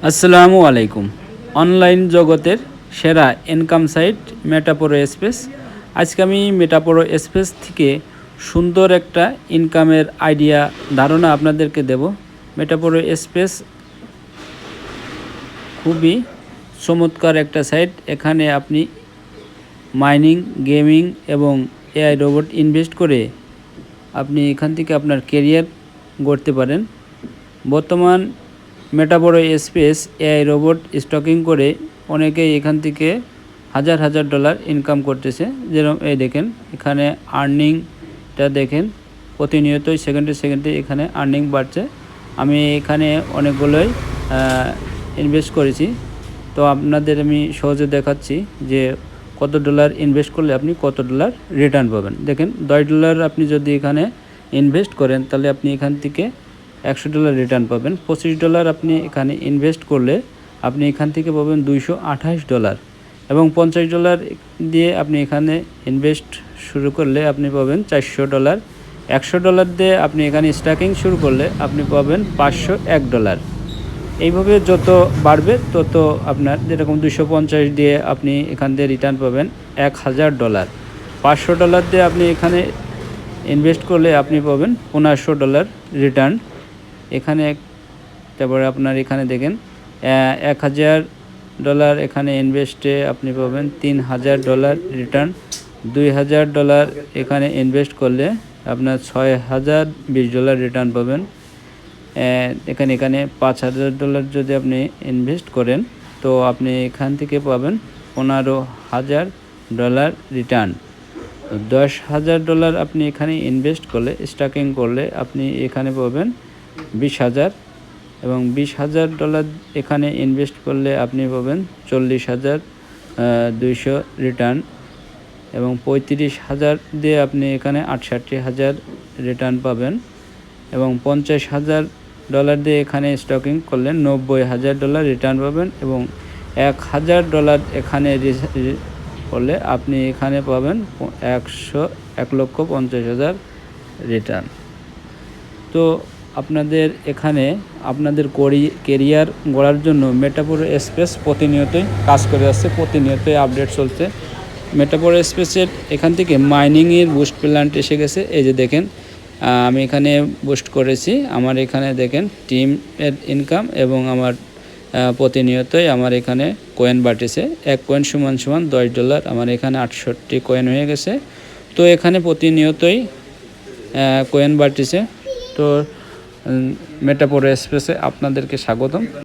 আসসালামু আলাইকুম। অনলাইন জগতের সেরা ইনকাম সাইট মেটাপোরো স্পেস। আজকে আমি মেটাপোরো স্পেস থেকে সুন্দর একটা ইনকামের আইডিয়া ধারণা আপনাদেরকে দেব। মেটাপোরো স্পেস খুবই চমৎকার একটা সাইট। এখানে আপনি মাইনিং, গেমিং এবং এআই রোবট ইনভেস্ট করে আপনি এখান থেকে আপনার কেরিয়ার গড়তে পারেন। বর্তমান মেটাপোরো স্পেস এআই রোবট স্টকিং করে অনেকেই এখান থেকে হাজার হাজার ডলার ইনকাম করতেছে। যেরকম এই দেখেন, এখানে আর্নিংটা দেখেন, প্রতিনিয়তই সেকেন্ডে এখানে আর্নিং বাড়ছে। আমি এখানে অনেকগুলোই ইনভেস্ট করেছি, তো আপনাদের আমি সহজে দেখাচ্ছি যে কত ডলার ইনভেস্ট করলে আপনি কত ডলার রিটার্ন পাবেন। দেখেন, $10 আপনি যদি এখানে ইনভেস্ট করেন তাহলে আপনি এখান থেকে $100 রিটার্ন পাবেন। $25 আপনি এখানে ইনভেস্ট করলে আপনি এখান থেকে পাবেন $228 এবং $50 দিয়ে আপনি এখানে ইনভেস্ট শুরু করলে আপনি পাবেন $400। $100 দিয়ে আপনি এখানে স্ট্যাকিং শুরু করলে আপনি পাবেন $501। এইভাবে যত বাড়বে তত আপনার, যেরকম 250 দিয়ে আপনি এখান দিয়ে রিটার্ন পাবেন $1000। $500 দিয়ে আপনি এখানে ইনভেস্ট করলে আপনি পাবেন $1500 রিটার্ন এখানে। তারপরে আপনার এখানে দেখেন $1000 এখানে ইনভেস্টে আপনি পাবেন $3000 রিটার্ন। $2000 এখানে ইনভেস্ট করলে আপনার $6020 রিটার্ন পাবেন। এখানে $5000 যদি আপনি ইনভেস্ট করেন তো আপনি এখান থেকে পাবেন $15000 রিটার্ন। $10,000 আপনি এখানে ইনভেস্ট করলে, স্ট্যাকিং করলে আপনি এখানে পাবেন 20,000 এবং $20,000 এখানে ইনভেস্ট করলে আপনি পাবেন 40,200 রিটার্ন এবং 35,000 দিয়ে আপনি এখানে 68,000 রিটার্ন পাবেন এবং $50,000 দিয়ে এখানে স্টকিং করলে $90,000 রিটার্ন পাবেন এবং $1,000 এখানে করলে আপনি এখানে পাবেন 1,50,000 রিটার্ন। তো আপনাদের এখানে আপনাদের কেরিয়ার গড়ার জন্য মেটাপোরো স্পেস প্রতিনিয়তই কাজ করে আসছে, প্রতিনিয়তই আপডেট চলছে। মেটাপোরো স্পেসের এখান থেকে মাইনিংয়ের বুস্ট প্ল্যান্ট এসে গেছে। এই যে দেখেন, আমি এখানে বুস্ট করেছি। আমার এখানে দেখেন টিমের ইনকাম এবং আমার প্রতিনিয়তই আমার এখানে কয়েন বাড়তেছে। এক কয়েন সমান $10। আমার এখানে 68 কয়েন হয়ে গেছে। তো এখানে প্রতিনিয়তই কয়েন বাড়তেছে। তো মেটাপোরো স্পেসে আপনাদেরকে স্বাগতম।